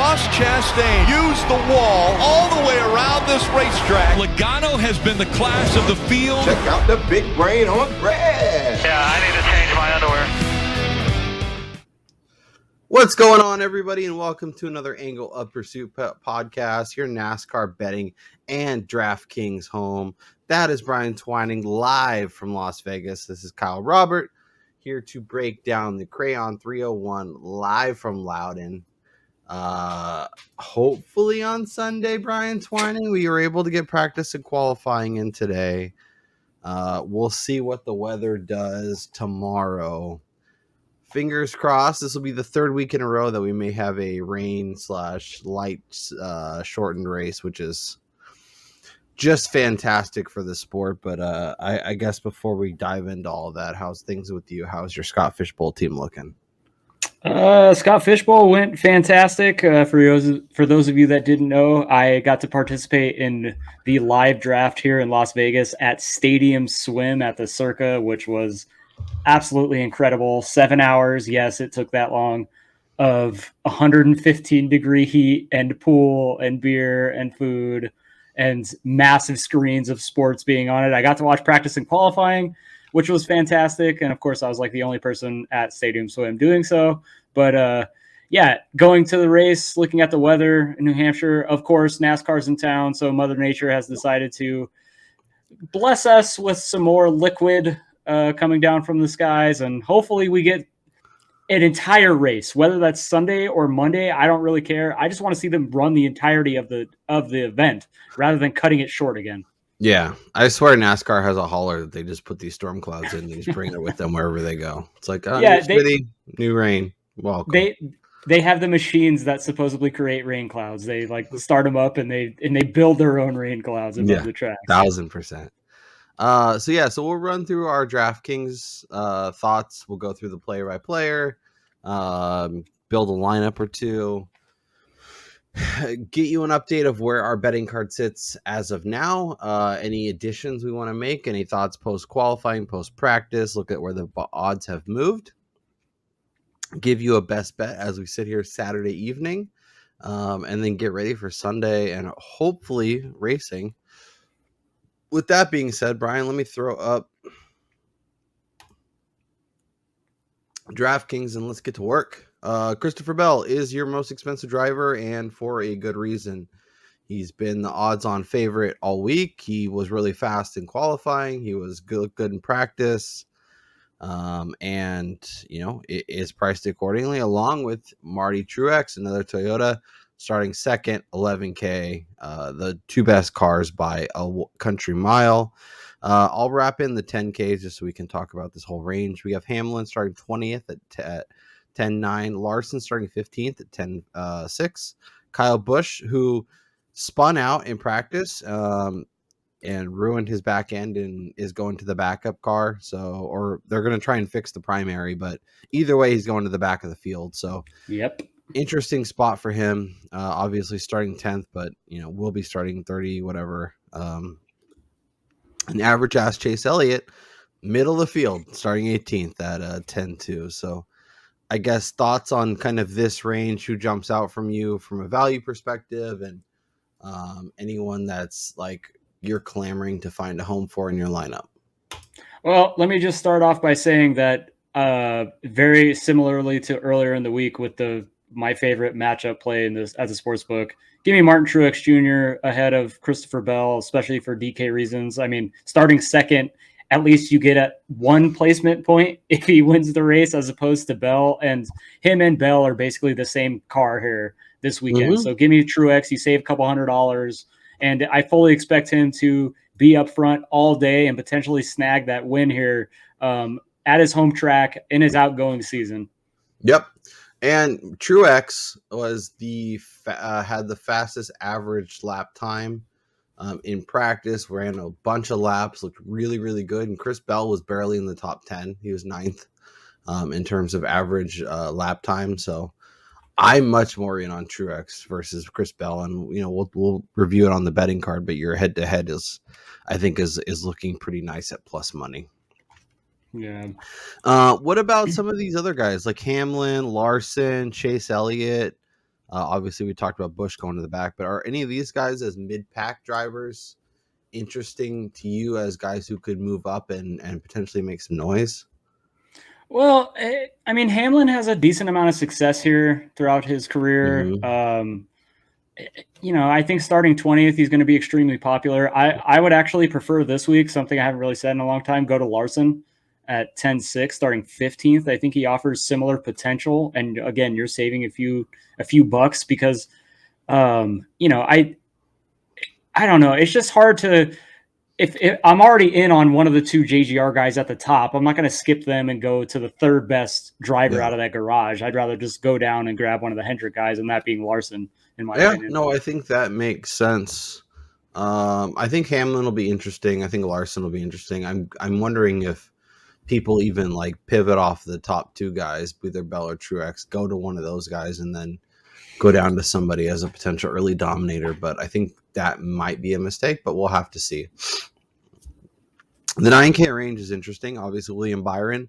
Ross Chastain used the wall all the way around this racetrack. Logano has been the class of the field. Check out the big brain on Brad. Yeah, I need to change my underwear. What's going on, everybody, and welcome to another Angle of Pursuit podcast, your NASCAR betting and DraftKings home. That is Brian Twining live from Las Vegas. This is Kyle Robert here to break down the Crayon 301 live from Loudon. Hopefully on Sunday, Brian Twining, we were able to get practice and qualifying in today. We'll see what the weather does tomorrow. Fingers crossed. This will be the third week in a row that we may have a rain/light shortened race, which is just fantastic for the sport. But I guess before we dive into all of that, how's things with you? How's your Scott Fishbowl team looking? Scott Fishbowl went fantastic. For those of you that didn't know, I got to participate in the live draft here in Las Vegas at Stadium Swim at the Circa, which was absolutely incredible. 7 hours. Yes, it took that long, of 115 degree heat and pool and beer and food and massive screens of sports being on it. I got to watch practice and qualifying, which was fantastic. And of course, I was like the only person at Stadium Swim doing so. But yeah, going to the race, looking at the weather in New Hampshire, of course, NASCAR's in town. So Mother Nature has decided to bless us with some more liquid coming down from the skies, and hopefully we get an entire race, whether that's Sunday or Monday. I don't really care. I just want to see them run the entirety of the event rather than cutting it short again. Yeah, I swear NASCAR has a hauler that they just put these storm clouds in and just bring it with them wherever they go. It's like, new rain. Welcome. They have the machines that supposedly create rain clouds. They like start them up and they build their own rain clouds above the track. 1000%. So we'll run through our DraftKings thoughts. We'll go through the player by player, build a lineup or two, get you an update of where our betting card sits as of now, any additions we want to make, any thoughts post qualifying, post practice, look at where the odds have moved, give you a best bet as we sit here Saturday evening, and then get ready for Sunday and hopefully racing. With that being said, Brian, let me throw up DraftKings and let's get to work. Christopher Bell is your most expensive driver, and for a good reason. He's been the odds-on favorite all week. He was really fast in qualifying. He was good in practice, and it is priced accordingly. Along with Marty Truex, another Toyota, starting second, 11K, the two best cars by a country mile. I'll wrap in the 10Ks just so we can talk about this whole range. We have Hamlin starting 20th at 10.9, Larson starting 15th at 10.6, Kyle Busch, who spun out in practice and ruined his back end and is going to the backup car. Or they're going to try and fix the primary, but either way, he's going to the back of the field. So, yep. Interesting spot for him. Obviously starting 10th, but we'll be starting 30, whatever. An average ass Chase Elliott, middle of the field, starting 18th at 10.2. So I guess thoughts on kind of this range, who jumps out from you from a value perspective, and anyone that's like you're clamoring to find a home for in your lineup. Well, let me just start off by saying that very similarly to earlier in the week with my favorite matchup play in this as a sports book, give me Martin Truex Jr. ahead of Christopher Bell, especially for DK reasons. I mean, starting second, at least you get at one placement point if he wins the race, as opposed to Bell. And him and Bell are basically the same car here this weekend. Mm-hmm. So give me Truex. You save a couple $100, and I fully expect him to be up front all day and potentially snag that win here at his home track in his outgoing season. Yep. And Truex was had the fastest average lap time in practice, ran a bunch of laps, looked really, really good. And Chris Bell was barely in the top 10. He was 9th in terms of average lap time. So I'm much more in on Truex versus Chris Bell. And, we'll review it on the betting card, but your head to head is looking pretty nice at plus money. Yeah. What about some of these other guys like Hamlin, Larson, Chase Elliott? Obviously, we talked about Busch going to the back, but are any of these guys as mid-pack drivers interesting to you as guys who could move up and potentially make some noise? Well, I mean, Hamlin has a decent amount of success here throughout his career. I think starting 20th, he's going to be extremely popular. I would actually prefer this week, something I haven't really said in a long time, go to Larson at 10-6, starting 15th. I think he offers similar potential. And again, you're saving a few bucks because, I don't know. It's just hard to, if I'm already in on one of the two JGR guys at the top, I'm not going to skip them and go to the third best driver out of that garage. I'd rather just go down and grab one of the Hendrick guys, and that being Larson, in my opinion. No, I think that makes sense. I think Hamlin will be interesting. I think Larson will be interesting. I'm wondering if people even like pivot off the top two guys, either Bell or Truex, go to one of those guys and then go down to somebody as a potential early dominator. But I think that might be a mistake, but we'll have to see. The 9K range is interesting. Obviously, William Byron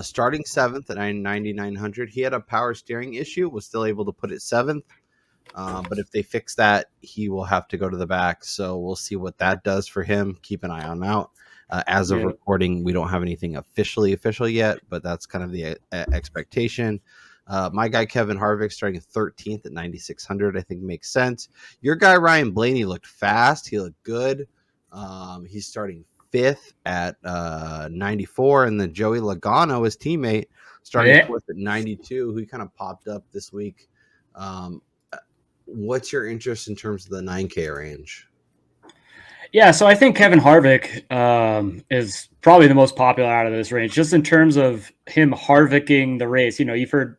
starting 7th at 9,900. He had a power steering issue, was still able to put it 7th. But if they fix that, he will have to go to the back. So we'll see what that does for him. Keep an eye on out. As of recording, we don't have anything official yet, but that's kind of the expectation. My guy Kevin Harvick starting 13th at 9,600, I think makes sense. Your guy Ryan Blaney looked fast. He looked good. He's starting 5th at 94, and then Joey Logano, his teammate, starting 4th at 92, who kind of popped up this week. What's your interest in terms of the 9K range? Yeah, so I think Kevin Harvick is probably the most popular out of this range, just in terms of him Harvicking the race. You've heard,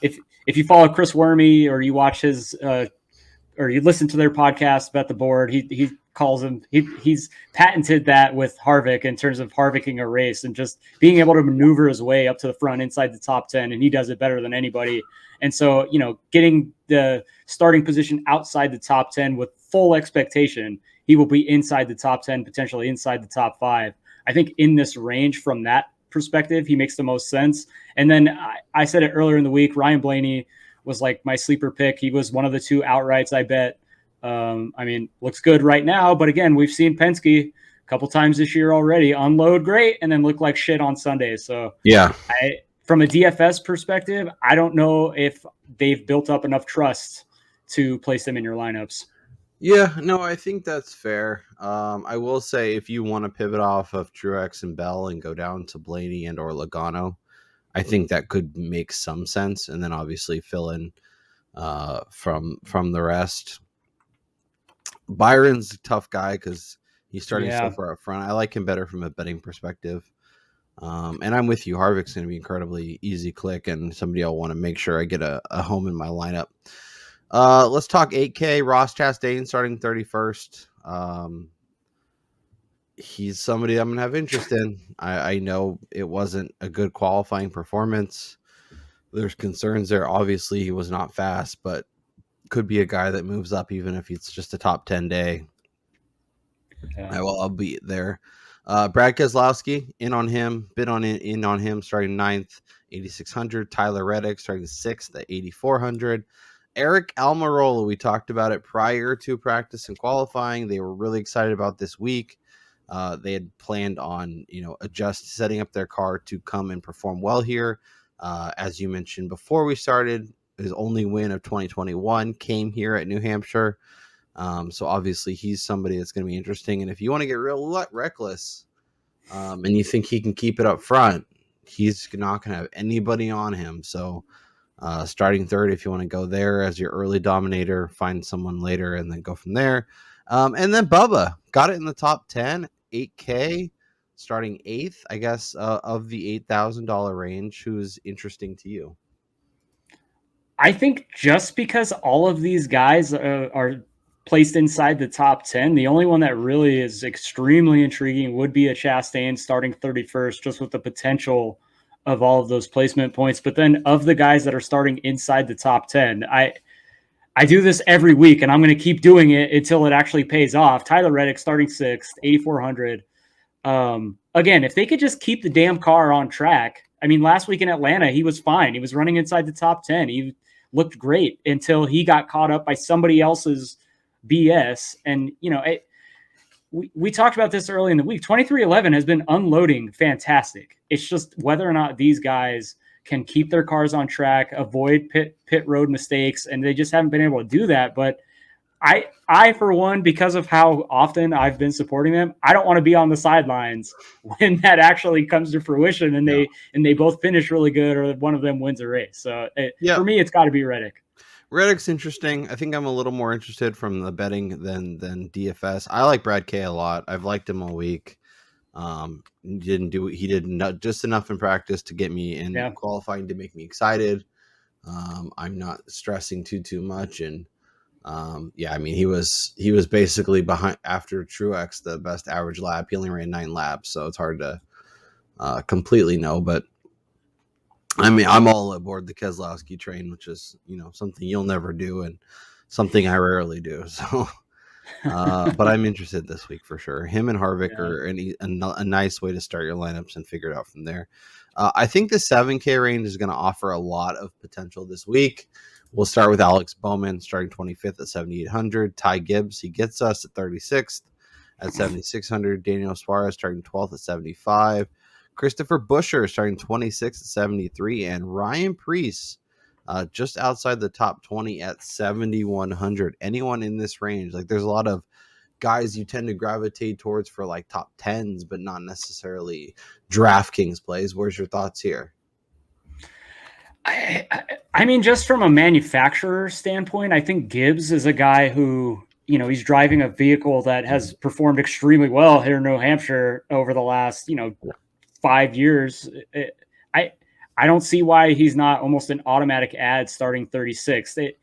if you follow Chris Wormy or you watch his or you listen to their podcast about the board, he calls him, he's patented that with Harvick in terms of Harvicking a race and just being able to maneuver his way up to the front inside the top 10, and he does it better than anybody. And so, getting the starting position outside the top 10 with full expectation, he will be inside the top 10, potentially inside the top 5. I think in this range, from that perspective, he makes the most sense. And then I said it earlier in the week, Ryan Blaney was like my sleeper pick. He was one of the two outrights I bet. Looks good right now, but again, we've seen Penske a couple times this year already unload great and then look like shit on Sundays. So yeah, from a DFS perspective, I don't know if they've built up enough trust to place them in your lineups. Yeah, no, I think that's fair. I will say if you want to pivot off of Truex and Bell and go down to Blaney and or Logano, I think that could make some sense, and then obviously fill in from the rest. Byron's a tough guy because he's starting so far up front. I like him better from a betting perspective. And I'm with you. Harvick's going to be incredibly easy click, and somebody I'll want to make sure I get a home in my lineup. Let's talk 8K. Ross Chastain starting 31st. He's somebody I'm going to have interest in. I know it wasn't a good qualifying performance. There's concerns there. Obviously, he was not fast, but could be a guy that moves up even if it's just a top 10 day. Yeah. I'll be there. Brad Keselowski, in on him, in on him, starting 9th, 8,600. Tyler Reddick starting 6th at 8,400. Eric Almirola, we talked about it prior to practice and qualifying. They were really excited about this week. They had planned on, setting up their car to come and perform well here. As you mentioned before we started, his only win of 2021 came here at New Hampshire. So obviously he's somebody that's going to be interesting. And if you want to get real reckless and you think he can keep it up front, he's not going to have anybody on him. So starting 3rd, if you want to go there as your early dominator, find someone later and then go from there. And then Bubba got it in the top 10, 8K, starting 8th, I guess, of the $8,000 range. Who's interesting to you? I think just because all of these guys are placed inside the top 10, the only one that really is extremely intriguing would be a Chastain starting 31st, just with the potential of all of those placement points. But then of the guys that are starting inside the top 10, I do this every week, and I'm going to keep doing it until it actually pays off. Tyler Reddick starting 6th, 8,400. Again, if they could just keep the damn car on track. I mean, last week in Atlanta, he was fine. He was running inside the top 10. He looked great until he got caught up by somebody else's BS. And, we talked about this early in the week. 2311 has been unloading fantastic. It's just whether or not these guys can keep their cars on track, avoid pit road mistakes, and they just haven't been able to do that. But I for one, because of how often I've been supporting them, I don't want to be on the sidelines when that actually comes to fruition and they both finish really good or one of them wins a race. So for me, it's got to be Reddick. Reddick's interesting. I think I'm a little more interested from the betting than DFS. I like Brad K a lot. I've liked him all week. He did just enough in practice to get me in qualifying to make me excited. I'm not stressing too much, and I mean he was basically behind after Truex the best average lap. He only ran 9 laps, so it's hard to completely know, but I mean, I'm all aboard the Keselowski train, which is, something you'll never do and something I rarely do. So, but I'm interested this week for sure. Him and Harvick are a nice way to start your lineups and figure it out from there. I think the 7K range is going to offer a lot of potential this week. We'll start with Alex Bowman starting 25th at 7,800. Ty Gibbs, he gets us at 36th at 7,600. Daniel Suarez starting 12th at 75. Christopher Buescher starting 26 at 73, and Ryan Preece just outside the top 20 at 7,100. Anyone in this range? Like, there's a lot of guys you tend to gravitate towards for like top 10s, but not necessarily DraftKings plays. Where's your thoughts here? I mean, just from a manufacturer standpoint, I think Gibbs is a guy who, he's driving a vehicle that has performed extremely well here in New Hampshire over the last, 5 years. I don't see why he's not almost an automatic ad starting 36th.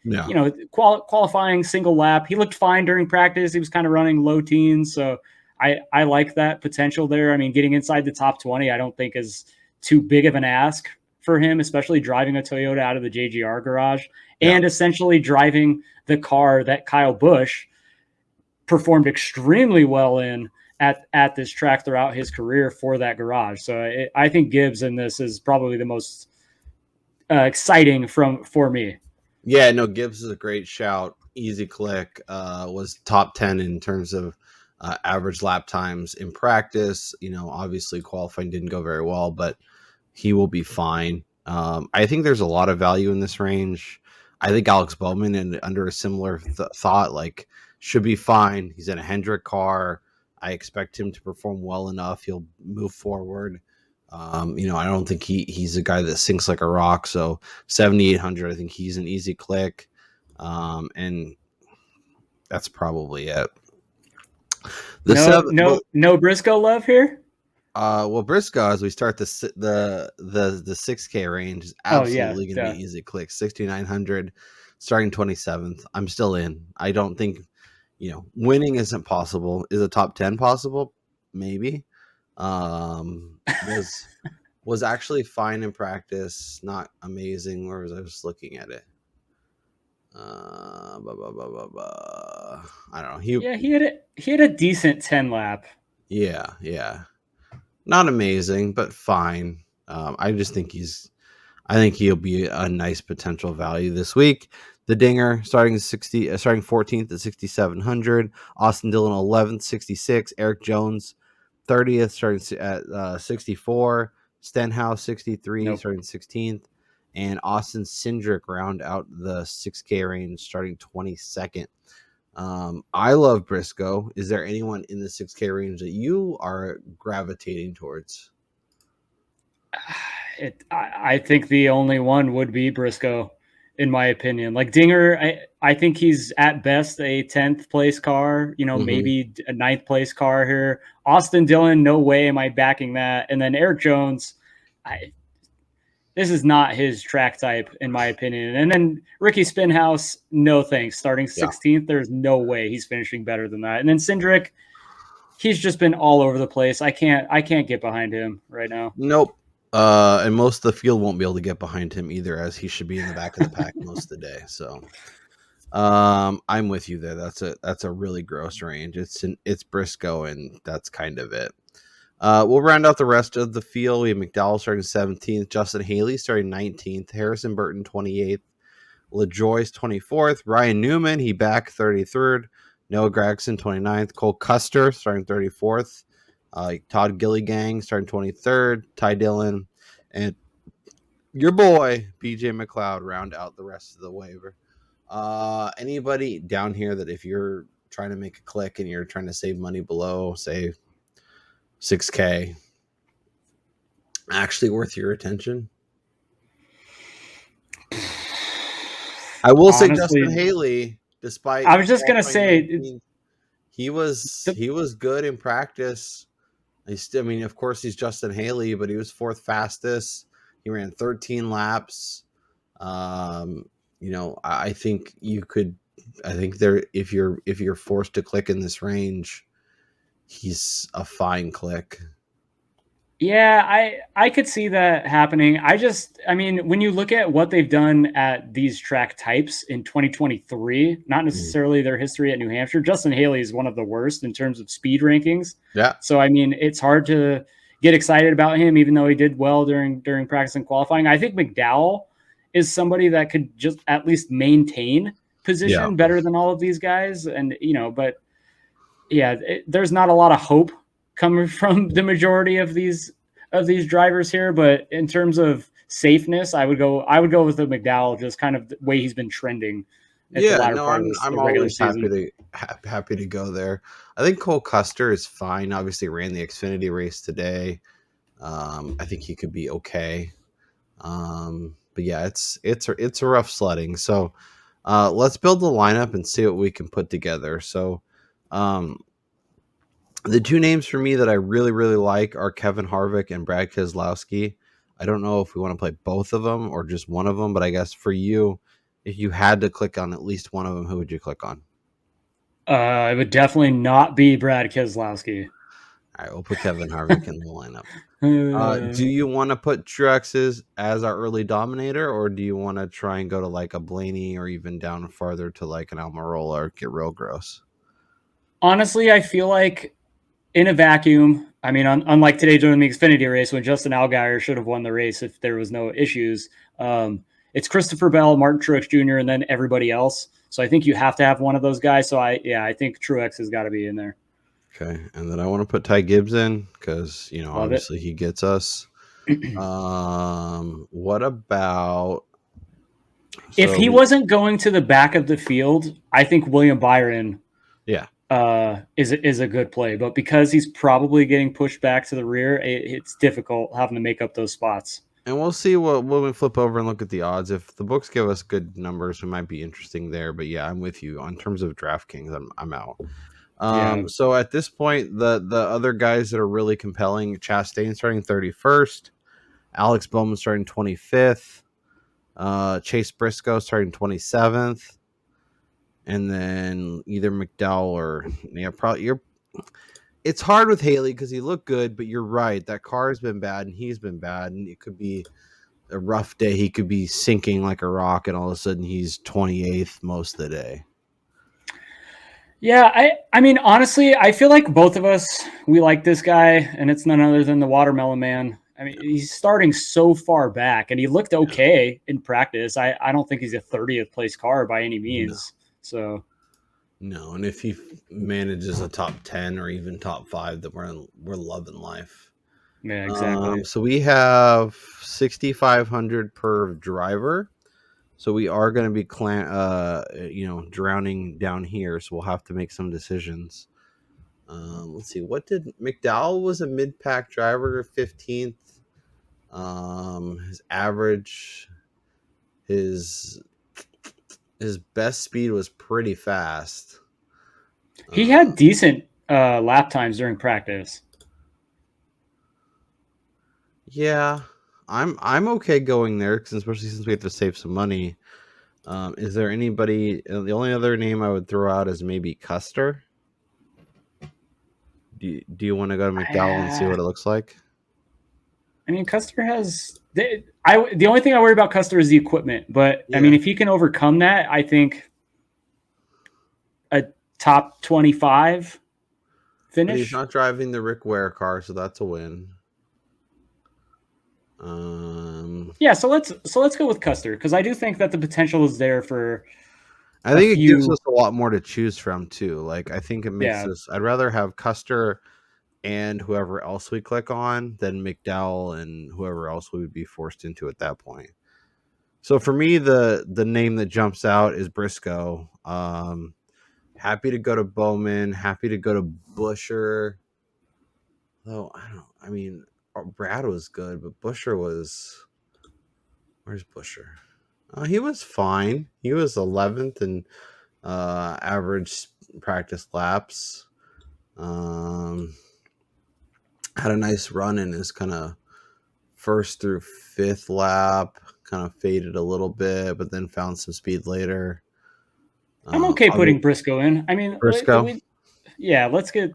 Qualifying single lap, he looked fine during practice. He was kind of running low teens, so I like that potential there. I mean, getting inside the top 20, I don't think is too big of an ask for him, especially driving a Toyota out of the JGR garage and essentially driving the car that Kyle Busch performed extremely well in at this track throughout his career for that garage. So I think Gibbs in this is probably the most exciting for me. Yeah, no, Gibbs is a great shout. Easy click, was top 10 in terms of average lap times in practice. Obviously qualifying didn't go very well, but he will be fine. I think there's a lot of value in this range. I think Alex Bowman, and under a similar thought, like, should be fine. He's in a Hendrick car. I expect him to perform well enough. He'll move forward. I don't think he's a guy that sinks like a rock. So 7,800, I think he's an easy click. And that's probably it. No Briscoe love here. Well, Briscoe, as we start the 6K range, is absolutely going to be easy click. 6,900, starting 27th. I'm still in. I don't think. Winning isn't possible. Is a top 10 possible? Maybe. Was actually fine in practice. Not amazing. Where was I just looking at it? I don't know. He had a decent 10 lap. Yeah. Not amazing, but fine. I think he'll be a nice potential value this week. The Dinger starting 14th at 6,700. Austin Dillon 11th, 66. Eric Jones 30th, starting at 64. Stenhouse 63, starting 16th. And Austin Cindric round out the 6K range, starting 22nd. I love Briscoe. Is there anyone in the 6K range that you are gravitating towards? I think the only one would be Briscoe, in my opinion. Like Dinger, I think he's at best a 10th place car, maybe a 9th place car here. Austin Dillon, no way am I backing that. And then Eric Jones, this is not his track type, in my opinion. And then Ricky Spinhouse, no thanks. Starting 16th, there's no way he's finishing better than that. And then Cindric, he's just been all over the place. I can't get behind him right now. Nope. And most of the field won't be able to get behind him either, as he should be in the back of the pack most of the day. So I'm with you there. That's a really gross range. It's Briscoe, and that's kind of it. We'll round out the rest of the field. We have McDowell starting 17th, Justin Haley starting 19th, Harrison Burton 28th, LaJoy's 24th. Ryan Newman, he back 33rd. Noah Gragson 29th. Cole Custer starting 34th. Todd Gilligang starting 23rd. Ty Dillon and your boy BJ McLeod round out the rest of the waiver. Anybody down here that if you're trying to make a click and you're trying to save money below, say, 6K, actually worth your attention? I will say Justin Haley, despite I was just gonna say he was good in practice. I mean, of course, he's Justin Haley, but he was 4th fastest. He ran 13 laps. I think you could. I think there, if you're forced to click in this range, he's a fine click. Yeah, I could see that happening. I mean, when you look at what they've done at these track types in 2023, not necessarily their history at New Hampshire, Justin Haley is one of the worst in terms of speed rankings. Yeah. So, I mean, it's hard to get excited about him, even though he did well during practice and qualifying. I think McDowell is somebody that could just at least maintain position better than all of these guys. And, but yeah, there's not a lot of hope coming from the majority of these drivers here, but in terms of safeness, I would go with the McDowell, just kind of the way he's been trending. I'm always happy to go there. I think Cole Custer is fine. Obviously, ran the Xfinity race today. I think he could be okay. But yeah, it's a rough sledding. So let's build the lineup and see what we can put together. So the two names for me that I really, really like are Kevin Harvick and Brad Keselowski. I don't know if we want to play both of them or just one of them, but I guess for you, if you had to click on at least one of them, who would you click on? It would definitely not be Brad Keselowski. All right, we'll put Kevin Harvick in the lineup. Do you want to put Truex as our early dominator, or do you want to try and go to like a Blaney or even down farther to like an Almirola or get real gross? Honestly, I feel like in a vacuum, I mean, unlike today during the Xfinity race when Justin Allgaier should have won the race if there was no issues, it's Christopher Bell, Martin Truex Jr., and then everybody else. So I think you have to have one of those guys. So I think Truex has got to be in there. Okay, and then I want to put Ty Gibbs in because obviously he gets us. What about if he wasn't going to the back of the field? I think William Byron, is a good play, but because he's probably getting pushed back to the rear, it's difficult having to make up those spots. And we'll see when we flip over and look at the odds. If the books give us good numbers, we might be interesting there. But yeah, I'm with you on terms of DraftKings. I'm out. So at this point, the other guys that are really compelling: Chastain starting 31st, Alex Bowman starting 25th, Chase Briscoe starting 27th, and then either McDowell or it's hard with Haley because he looked good, but you're right. That car has been bad and he's been bad, and it could be a rough day. He could be sinking like a rock, and all of a sudden he's 28th most of the day. Yeah, I mean, honestly, I feel like both of us, we like this guy, and it's none other than the Watermelon Man. I mean, he's starting so far back, and he looked okay in practice. I don't think he's a 30th place car by any means. No, and if he manages a top 10 or even top 5, then we're loving life. Yeah, exactly. So we have 6,500 per driver. So we are going to be drowning down here. So we'll have to make some decisions. Let's see. What did McDowell was a mid-pack driver, 15th. His average, his best speed was pretty fast. He had decent lap times during practice. Yeah, I'm okay going there, especially since we have to save some money. Is there anybody? The only other name I would throw out is maybe Custer. Do you want to go to McDowell and see what it looks like? I mean, Custer has the only thing I worry about Custer is the equipment, but I mean, if he can overcome that, I think a top 25 finish. But he's not driving the Rick Ware car, so that's a win. Yeah, so let's go with Custer, because I do think that the potential is there for. I think it gives us a lot more to choose from too. Like I think it makes us. I'd rather have Custer and whoever else we click on than McDowell and whoever else we would be forced into at that point. So for me, the name that jumps out is Briscoe. Happy to go to Bowman. Happy to go to Busher. Though I mean, Brad was good, but Busher was. Where's Busher? He was fine. He was 11th and average practice laps. Had a nice run in his kind of first through fifth lap. Kind of faded a little bit, but then found some speed later. I'm okay putting Briscoe in. I mean, Briscoe. Let's get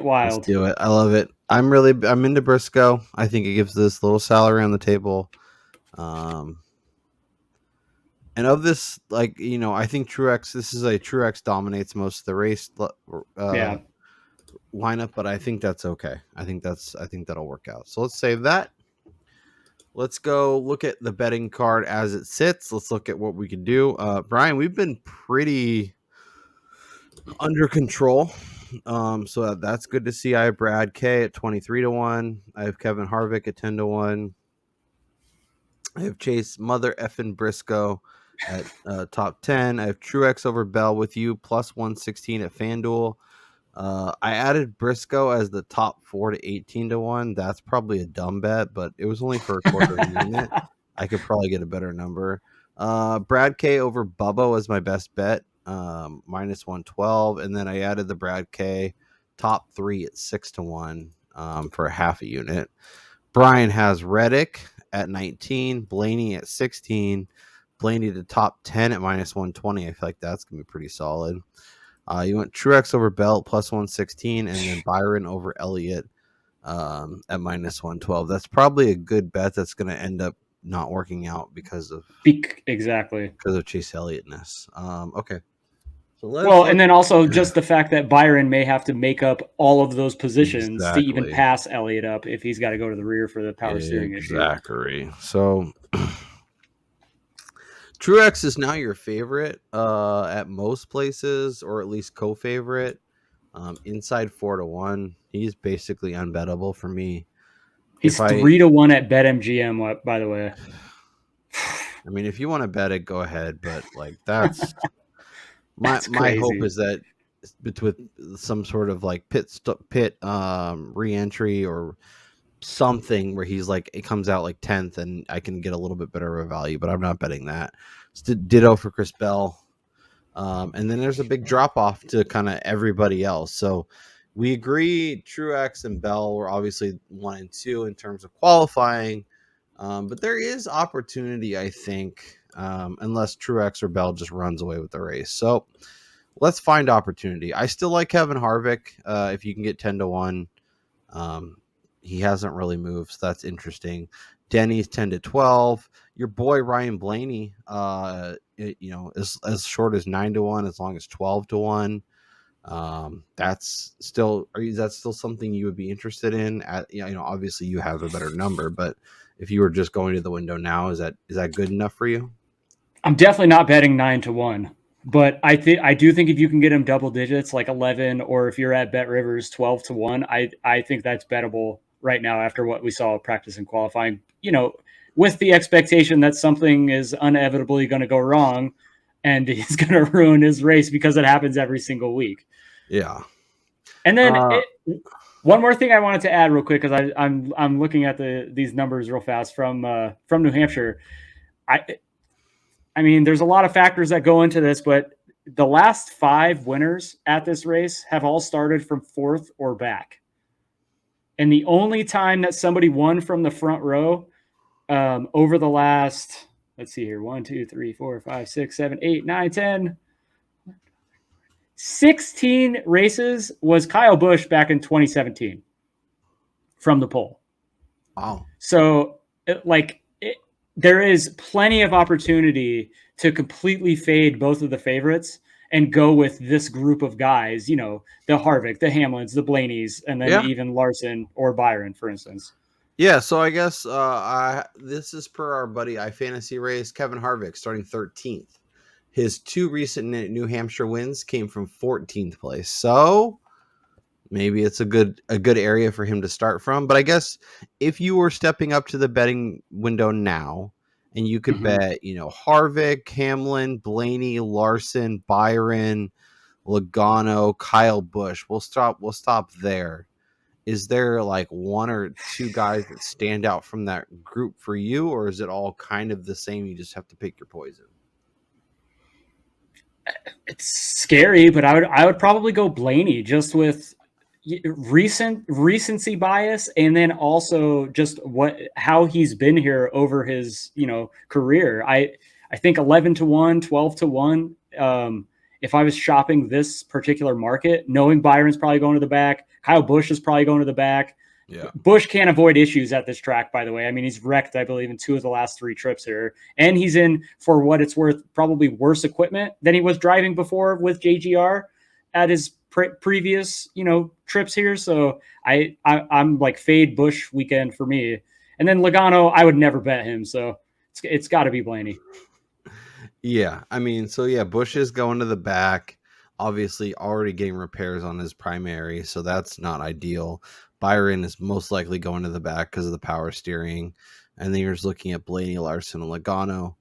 wild. Let's do it. I love it. I'm into Briscoe. I think it gives this little salary on the table. And of this, I think Truex. This is a Truex dominates most of the race lineup, but I think that's okay. I think that'll work out. So let's save that. Let's go look at the betting card as it sits. Let's look at what we can do. Brian, we've been pretty under control. So that's good to see. I have Brad K at 23-1. I have Kevin Harvick at 10-1. I have Chase Mother effing Briscoe at top 10. I have Truex over Bell with you plus 116 at FanDuel. I added Briscoe as the top 4 to 18-1. That's probably a dumb bet, but it was only for a quarter of a minute. I could probably get a better number. Brad K over Bubba was my best bet, minus 112. And then I added the Brad K top 3 at 6-1 for a half a unit. Brian has Reddick at 19, Blaney at 16, Blaney to top 10 at minus 120. I feel like that's going to be pretty solid. You went Truex over Belt plus 116, and then Byron over Elliott at minus 112. That's probably a good bet that's going to end up not working out because of Chase Elliottness. Okay. So and then also just the fact that Byron may have to make up all of those positions to even pass Elliott up if he's got to go to the rear for the power steering issue. Exactly. So Truex is now your favorite at most places, or at least co-favorite. Inside 4-1. He's basically unbettable for me. He's 3-1 at BetMGM, by the way. I mean, if you want to bet it, go ahead. But that's my hope is that with some sort of pit re-entry or something where he's it comes out 10th and I can get a little bit better of a value, but I'm not betting that. Ditto for Chris Bell. And then there's a big drop off to kind of everybody else. So we agree Truex and Bell were obviously 1 and 2 in terms of qualifying. But there is opportunity, I think, unless Truex or Bell just runs away with the race. So let's find opportunity. I still like Kevin Harvick. If you can get 10-1, he hasn't really moved, so that's interesting. Denny's 10-12. Your boy Ryan Blaney, is as short as 9-1, as long as 12-1. That's still something you would be interested in? Obviously you have a better number, but if you were just going to the window now, is that good enough for you? I'm definitely not betting 9-1. But I do think if you can get him double digits, like 11, or if you're at Bet Rivers 12-1, I think that's bettable right now after what we saw practice and qualifying. With the expectation that something is inevitably going to go wrong, and he's going to ruin his race because it happens every single week. Yeah. And then one more thing I wanted to add real quick, because I'm looking at these numbers real fast from New Hampshire. I mean, there's a lot of factors that go into this, but the last 5 winners at this race have all started from 4th or back. And the only time that somebody won from the front row over the last, let's see here, 1, 2, 3, 4, 5, 6, 7, 8, 9, 10, 16 races was Kyle Busch back in 2017 from the pole. Wow. So there is plenty of opportunity to completely fade both of the favorites and go with this group of guys, the Harvick, the Hamlins, the Blaney's, and then even Larson or Byron, for instance. Yeah, so I guess this is per our buddy iFantasy Race, Kevin Harvick, starting 13th. His 2 recent New Hampshire wins came from 14th place. So maybe it's a good area for him to start from. But I guess if you were stepping up to the betting window now and you could Mhm. bet, Harvick, Hamlin, Blaney, Larson, Byron, Logano, Kyle Busch, we'll stop there. Is there like 1 or 2 guys that stand out from that group for you, or is it all kind of the same? You just have to pick your poison. It's scary, but I would probably go Blaney just with recency bias, and then also just how he's been here over his career. I think 11-1, 12-1. If I was shopping this particular market, knowing Byron's probably going to the back, Kyle Busch is probably going to the back. Yeah. Busch can't avoid issues at this track, by the way. I mean, he's wrecked, I believe, in 2 of the last 3 trips here. And he's in, for what it's worth, probably worse equipment than he was driving before with JGR at his previous, trips here. So I'm like fade Busch weekend for me. And then Logano, I would never bet him. So it's got to be Blaney. Yeah. I mean, Busch is going to the back, obviously already getting repairs on his primary. So that's not ideal. Byron is most likely going to the back because of the power steering. And then you're just looking at Blaney, Larson, and Logano.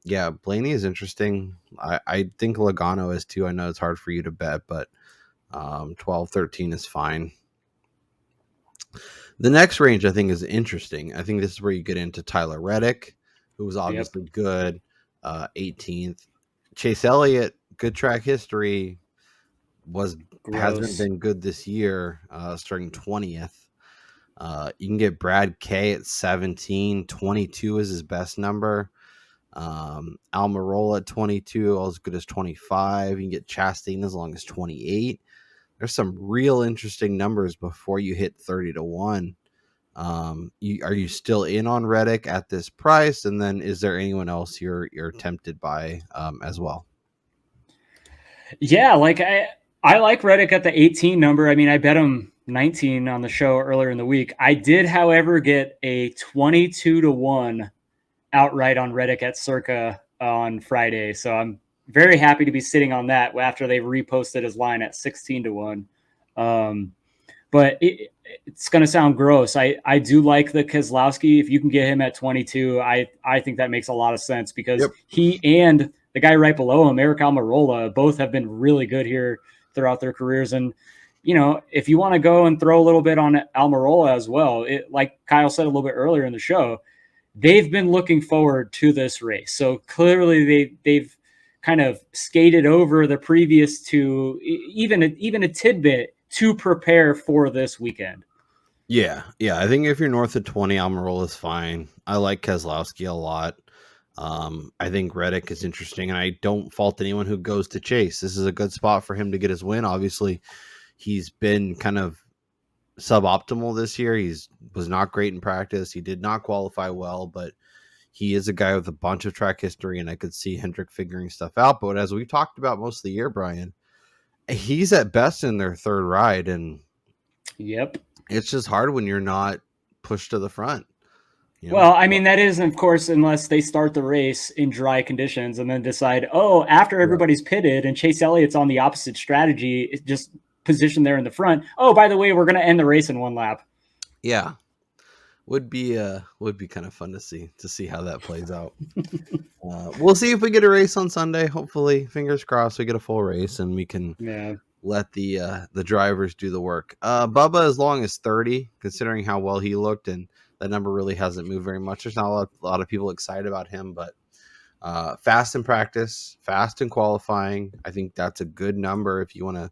Yeah, Blaney is interesting. I think Logano is too. I know it's hard for you to bet, but 12, 13 is fine. The next range I think is interesting. I think this is where you get into Tyler Reddick, who was obviously good, 18th. Chase Elliott, good track history, hasn't been good this year, starting 20th. You can get Brad K at 17. 22 is his best number. Almirola at 22, all as good as 25. You can get Chastain as long as 28. There's some real interesting numbers before you hit 30-1. Are you still in on Reddick at this price? And then is there anyone else you're tempted by as well? Yeah, like I like Reddick at the 18 number. I mean, I bet him 19 on the show earlier in the week. I did, however, get a 22-1 outright on Reddick at Circa on Friday. So I'm very happy to be sitting on that after they reposted his line at 16-1. But it's going to sound gross. I do like the Keselowski. If you can get him at 22, I think that makes a lot of sense because he and the guy right below him, Eric Almirola, both have been really good here throughout their careers. And, if you want to go and throw a little bit on Almirola as well, like Kyle said a little bit earlier in the show, they've been looking forward to this race. So clearly they've kind of skated over the previous 2, even a tidbit to prepare for this weekend. Yeah. I think if you're north of 20, Almirola is fine. I like Keselowski a lot. I think Reddick is interesting, and I don't fault anyone who goes to Chase. This is a good spot for him to get his win. Obviously, he's been kind of suboptimal this year. Was not great in practice. He did not qualify well, but he is a guy with a bunch of track history, and I could see Hendrick figuring stuff out. But as we've talked about most of the year, Brian, he's at best in their third ride, and it's just hard when you're not pushed to the front. Well, I mean, that is, of course, unless they start the race in dry conditions and then decide, after everybody's pitted and Chase Elliott's on the opposite strategy, it's just positioned there in the front. Oh, by the way, we're going to end the race in 1 lap. Yeah. Would be kind of fun to see how that plays out. We'll see if we get a race on Sunday. Hopefully, fingers crossed, we get a full race and we can let the drivers do the work. Bubba as long as 30, considering how well he looked, and that number really hasn't moved very much. There's not a lot of people excited about him, but fast in practice, fast in qualifying. I think that's a good number if you want a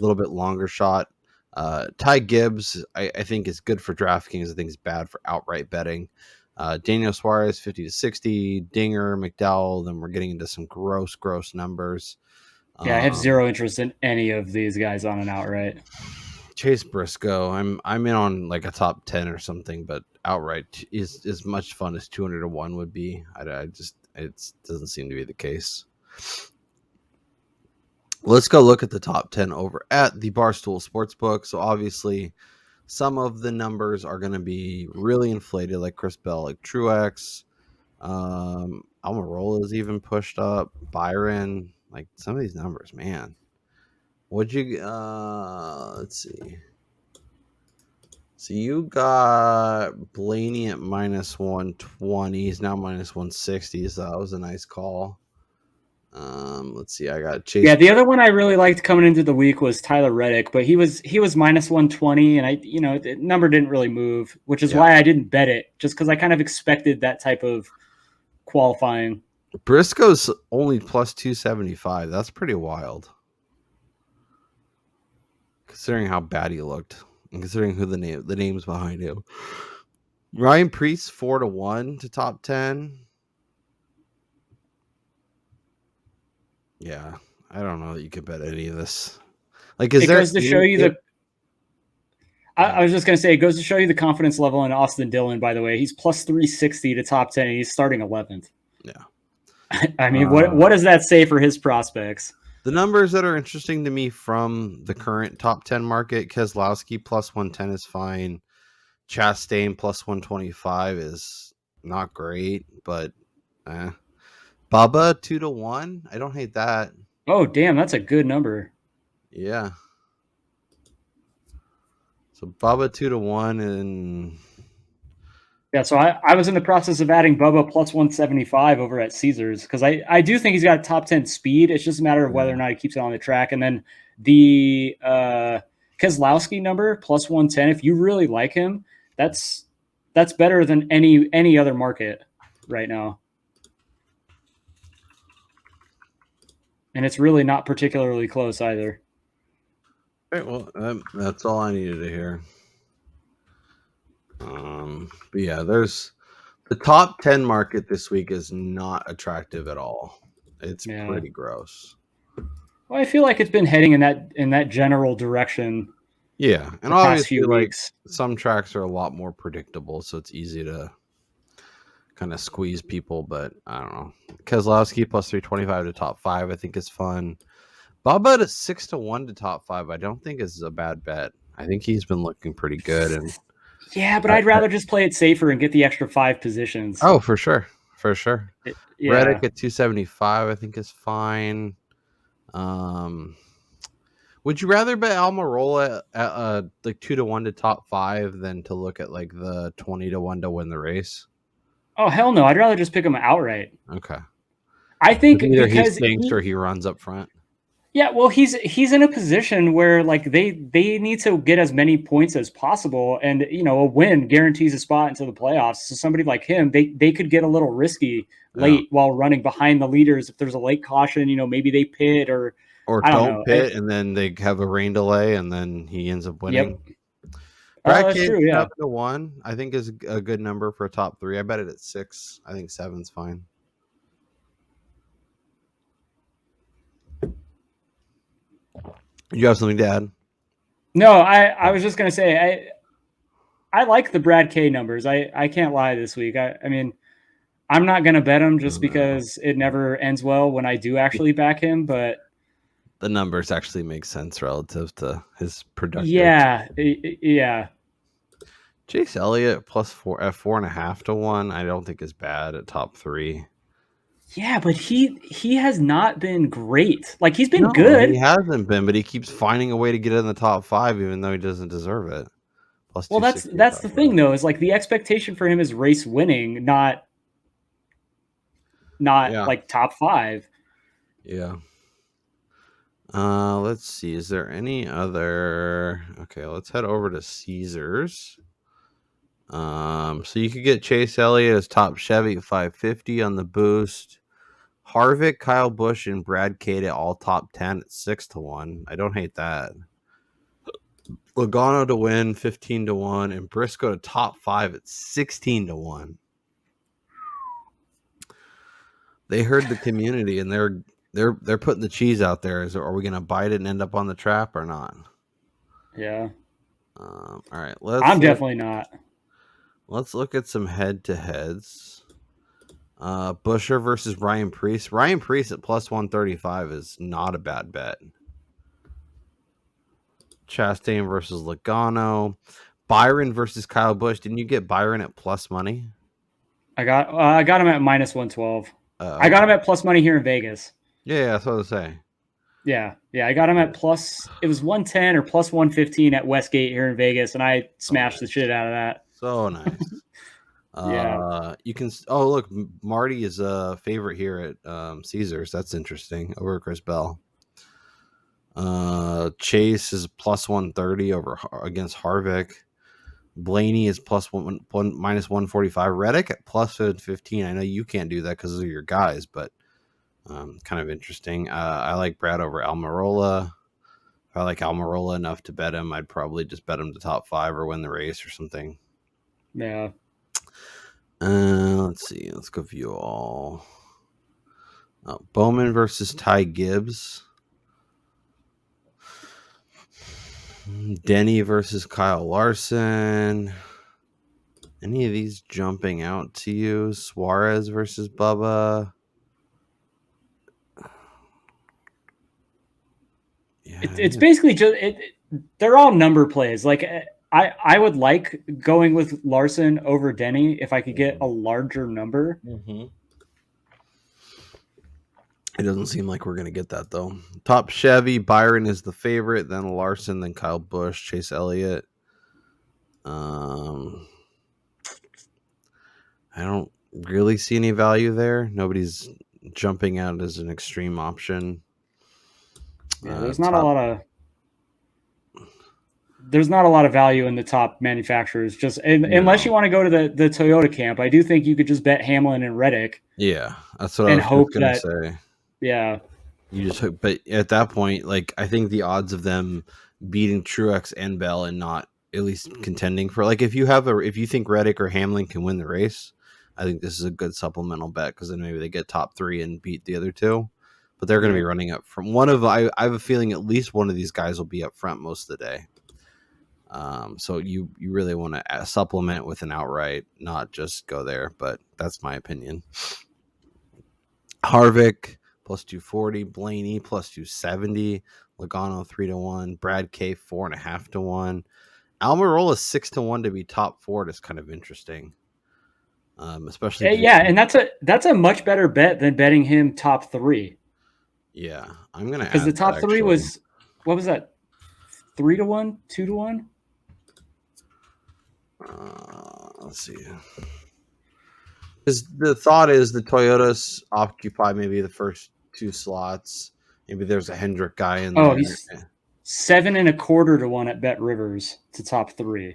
little bit longer shot. Ty Gibbs, I think is good for DraftKings. I think is bad for outright betting. Daniel Suarez, 50-60. Dinger, McDowell. Then we're getting into some gross numbers. Yeah, I have zero interest in any of these guys on an outright. Chase Briscoe, I'm in on like a top 10 or something, but outright is as much fun as 200-1 would be. It doesn't seem to be the case. Let's go look at the top 10 over at the Barstool Sportsbook. So obviously some of the numbers are going to be really inflated, like Chris Bell, like Truex. Almirola is even pushed up. Byron, like some of these numbers, man. What'd you? Let's see. So you got Blaney at minus 120. He's now minus 160. So that was a nice call. Let's see. I got Chase. Yeah, the other one I really liked coming into the week was Tyler Reddick, but he was minus 120, and the number didn't really move, which is why I didn't bet it, just because I kind of expected that type of qualifying. Briscoe's only plus 275. That's pretty wild, considering how bad he looked and considering who the names behind him. Ryan Preece 4-1 to top 10. Yeah, I don't know that you could bet any of this. Like, is it there goes to show you the? I was just going to say, it goes to show you the confidence level in Austin Dillon. By the way, he's plus 360 to top 10, and he's starting 11th. Yeah, I mean, what does that say for his prospects? The numbers that are interesting to me from the current top 10 market: Keselowski plus 110 is fine. Chastain plus 125 is not great, but Bubba 2-1. I don't hate that. Oh, damn, that's a good number. Yeah. So Bubba 2-1 and yeah. So I was in the process of adding Bubba plus 175 over at Caesars because I do think he's got top 10 speed. It's just a matter of whether or not he keeps it on the track. And then the Keselowski number plus 110. If you really like him, that's better than any other market right now. And it's really not particularly close either. Okay, well, that's all I needed to hear. But yeah, there's the top 10 market this week is not attractive at all. It's pretty gross. Well, I feel like it's been heading in that general direction. Yeah, and obviously, like some tracks are a lot more predictable, so it's easy to kind of squeeze people. But I don't know. Keselowski plus 325 to top 5, I think is fun. Bubba at 6-1 to top 5, I don't think is a bad bet. I think he's been looking pretty good. And yeah, but I'd rather just play it safer and get the extra 5 positions. Oh, for sure. Reddick at 275, I think is fine. Would you rather bet Almirola at like 2-1 to top 5 than to look at like the 20-1 to win the race? Oh, hell no! I'd rather just pick him outright. Okay. I think either he stinks or he runs up front. Yeah, well, he's in a position where like they need to get as many points as possible, and a win guarantees a spot into the playoffs. So somebody like him, they could get a little risky late while running behind the leaders. If there's a late caution, maybe they pit or don't pit, and then they have a rain delay, and then he ends up winning. Yep. That's true. Yeah, 7-1, I think is a good number for a top 3. I bet it at 6. I think 7's fine. You have something to add? No, I was just gonna say I like the Brad K numbers. I can't lie this week. I mean, I'm not gonna bet him just because it never ends well when I do actually back him, but the numbers actually make sense relative to his production. Yeah. Chase Elliott plus 4 at 4.5 to 1. I don't think is bad at top 3. Yeah, but he has not been great. Like he's been good. He hasn't been, but he keeps finding a way to get in the top 5, even though he doesn't deserve it. Plus, well, that's the thing though. Is like the expectation for him is race winning, not like top 5. Yeah. Let's see. Is there any other? Okay, let's head over to Caesars. So you could get Chase Elliott as top Chevy at 550 on the boost. Harvick, Kyle Busch, and Brad Cade at all top 10 at 6-1. I don't hate that. Logano to win 15-1, and Briscoe to top 5 at 16-1. They heard the community, and they're putting the cheese out there. Are we going to bite it and end up on the trap or not? Yeah. All right. I'm definitely not. Let's look at some head-to-heads. Buescher versus Ryan Preece. Ryan Preece at plus 135 is not a bad bet. Chastain versus Logano. Byron versus Kyle Busch. Didn't you get Byron at plus money? I got him at minus 112. Okay. I got him at plus money here in Vegas. Yeah, that's what I was saying. Yeah, I got him at plus. It was 110 or plus 115 at Westgate here in Vegas, and I smashed the shit out of that. So nice. Yeah. You can. Oh, look, Marty is a favorite here at Caesars. That's interesting. Over Chris Bell. Chase is plus 130 against Harvick. Blaney is plus minus 145. Reddick at plus 15. I know you can't do that because of your guys, but kind of interesting. I like Brad over Almirola. If I like Almirola enough to bet him, I'd probably just bet him to top 5 or win the race or something. Yeah. Let's see. Let's go view all. Bowman versus Ty Gibbs. Denny versus Kyle Larson. Any of these jumping out to you? Suarez versus Bubba. Yeah, It's basically just they're all number plays. Like I would like going with Larson over Denny if I could get a larger number. Mm-hmm. It doesn't seem like we're going to get that, though. Top Chevy, Byron is the favorite, then Larson, then Kyle Busch, Chase Elliott. I don't really see any value there. Nobody's jumping out as an extreme option. Yeah, there's not a lot of value in the top manufacturers. Just unless you want to go to the Toyota camp, I do think you could just bet Hamlin and Reddick. Yeah, that's what I was going to say. Yeah, you just. But at that point, like I think the odds of them beating Truex and Bell and not at least contending for, like, if you think Reddick or Hamlin can win the race, I think this is a good supplemental bet because then maybe they get top 3 and beat the other 2. But they're going to be running up from I have a feeling at least one of these guys will be up front most of the day. So you really want to supplement with an outright, not just go there. But that's my opinion. Harvick plus 240, Blaney plus 270, Logano 3-1, Brad K 4.5-1, Almirola 6-1 to be top 4. Is kind of interesting. Especially and that's a much better bet than betting him top 3. Yeah, I'm gonna because the top 3 was, what was that, 3-1, 2-1? Let's see. Because the thought is the Toyotas occupy maybe the first 2 slots. Maybe there's a Hendrick guy in there. Oh, he's 7.25-1 at Bet Rivers to top 3.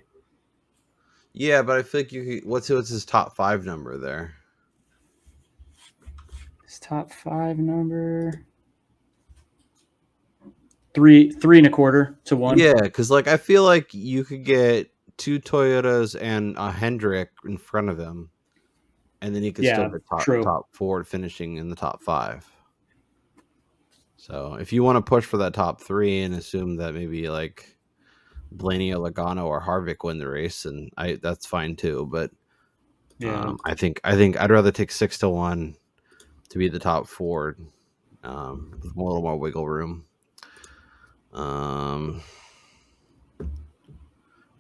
Yeah, but I feel like you could, what's his top 5 number there? His top 5 number 3.25-1. Yeah, because like I feel like you could get 2 Toyotas and a Hendrick in front of him, and then you could still get top 4 finishing in the top 5. So if you want to push for that top 3 and assume that maybe like Blaney or Logano or Harvick win the race, and that's fine too. But I think I'd rather take 6-1 to be the top 4 with a little more wiggle room.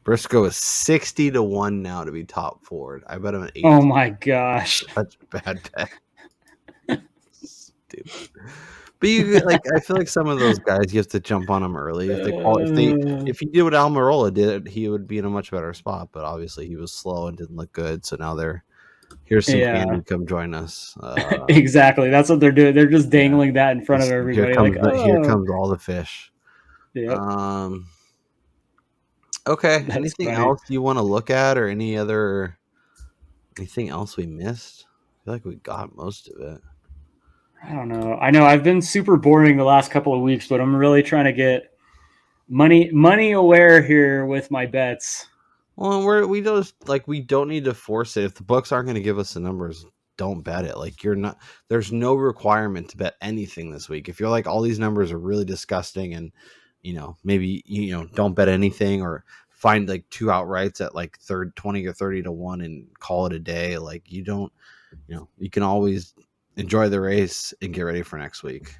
Briscoe is 60-1 now to be top 4. I bet him at 8. Oh my gosh, such a bad bet. Stupid. But you like, I feel like some of those guys you have to jump on them early. If he did what Almirola did, he would be in a much better spot. But obviously, he was slow and didn't look good. So now here's some candy. Come join us. Exactly. That's what they're doing. They're just dangling that in front of everybody. Here comes all the fish. Yeah. Okay. Anything else you want to look at, or anything else we missed? I feel like we got most of it. I don't know. I know I've been super boring the last couple of weeks, but I'm really trying to get money aware here with my bets. Well, we don't need to force it. If the books aren't going to give us the numbers, don't bet it. Like there's no requirement to bet anything this week. If you're like, all these numbers are really disgusting, and maybe don't bet anything, or find like 2 outrights at like 20 or 30-1 and call it a day. Like you can always enjoy the race and get ready for next week.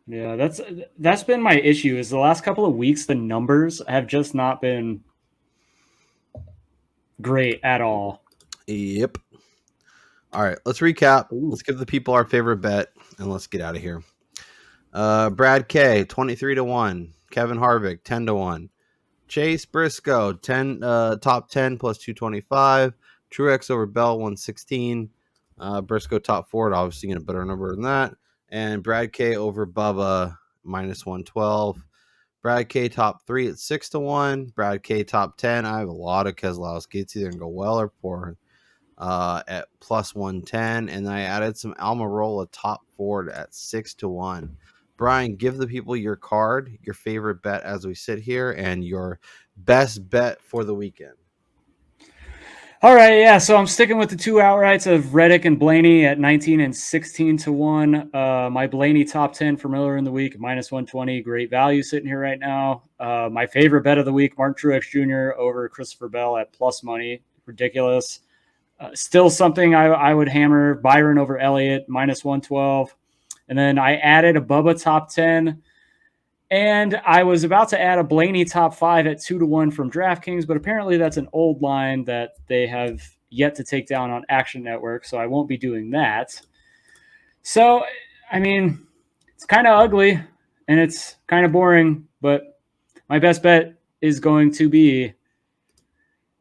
Yeah, that's been my issue. Is the last couple of weeks the numbers have just not been great at all. Yep. All right, let's recap. Ooh. Let's give the people our favorite bet, and let's get out of here. Brad K, 23-1. Kevin Harvick, 10-1. Chase Briscoe, 10 top 10 plus 225. Truex over Bell, 116. Briscoe top 4, obviously get a better number than that. And Brad K over Bubba, minus 112. Brad K top 3 at 6-1. Brad K top 10. I have a lot of Keselowski. It's either going to go well or poor. At plus 110. And then I added some Almirola top 4 at 6-1. Brian, give the people your card, your favorite bet as we sit here, and your best bet for the weekend. All right, yeah. So I'm sticking with the 2 outrights of Reddick and Blaney at 19 and 16-1. My Blaney top 10 for Miller in the week, minus 120. Great value sitting here right now. My favorite bet of the week, Martin Truex Jr. over Christopher Bell at plus money. Ridiculous. Still something I would hammer. Byron over Elliott, minus 112. And then I added a Bubba top 10. And I was about to add a Blaney top 5 at 2-1 from DraftKings, but apparently that's an old line that they have yet to take down on Action Network, so I won't be doing that. So, I mean, it's kind of ugly and it's kind of boring, but my best bet is going to be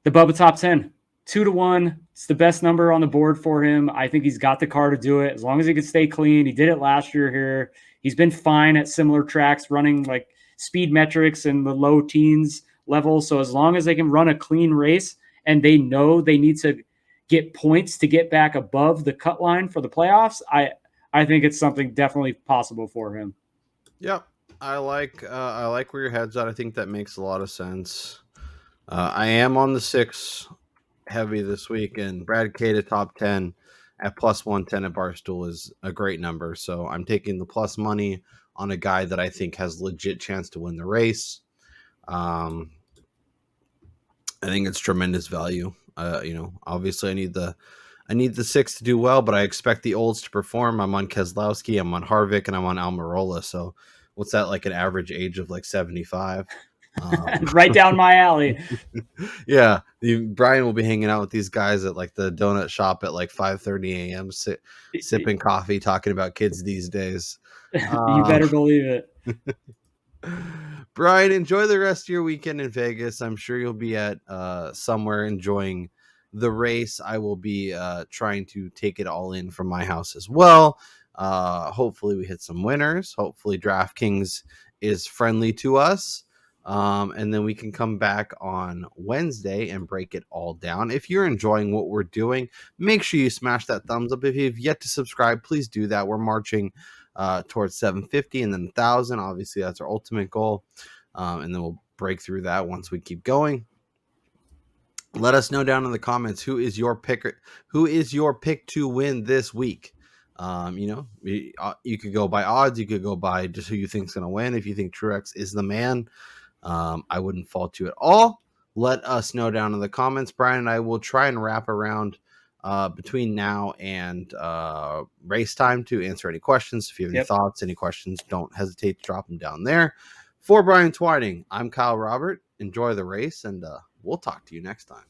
the Bubba top 10. 2-1. It's the best number on the board for him. I think he's got the car to do it as long as he can stay clean. He did it last year here. He's been fine at similar tracks, running like speed metrics in the low teens level. So as long as they can run a clean race and they know they need to get points to get back above the cut line for the playoffs, I think it's something definitely possible for him. Yep. I like where your head's at. I think that makes a lot of sense. I am on the 6 heavy this week, and Brad K to top 10 at plus 110 at Barstool is a great number. So I'm taking the plus money on a guy that I think has legit chance to win the race. I think it's tremendous value. Obviously I need the 6 to do well, but I expect the olds to perform. I'm on Keselowski, I'm on Harvick, and I'm on Almirola. So what's that, like an average age of like 75? Right down my alley. Yeah, Brian will be hanging out with these guys at like the donut shop at like 5:30 a.m. Sipping coffee, talking about kids these days. You better believe it. Brian, enjoy the rest of your weekend in Vegas. I'm sure you'll be at somewhere enjoying the race. I will be trying to take it all in from my house as well. Hopefully we hit some winners. Hopefully DraftKings is friendly to us. And then we can come back on Wednesday and break it all down. If you're enjoying what we're doing, make sure you smash that thumbs up. If you've yet to subscribe, please do that. We're marching towards 750 and then 1,000. Obviously, that's our ultimate goal. And then we'll break through that once we keep going. Let us know down in the comments who is your pick to win this week. You could go by odds. You could go by just who you think is going to win. If you think Truex is the man, I wouldn't fault you at all. Let us know down in the comments. Brian and I will try and wrap around between now and race time to answer any questions. If you have any thoughts, any questions, don't hesitate to drop them down there. For Brian Twining, I'm Kyle Robert. Enjoy the race, and we'll talk to you next time.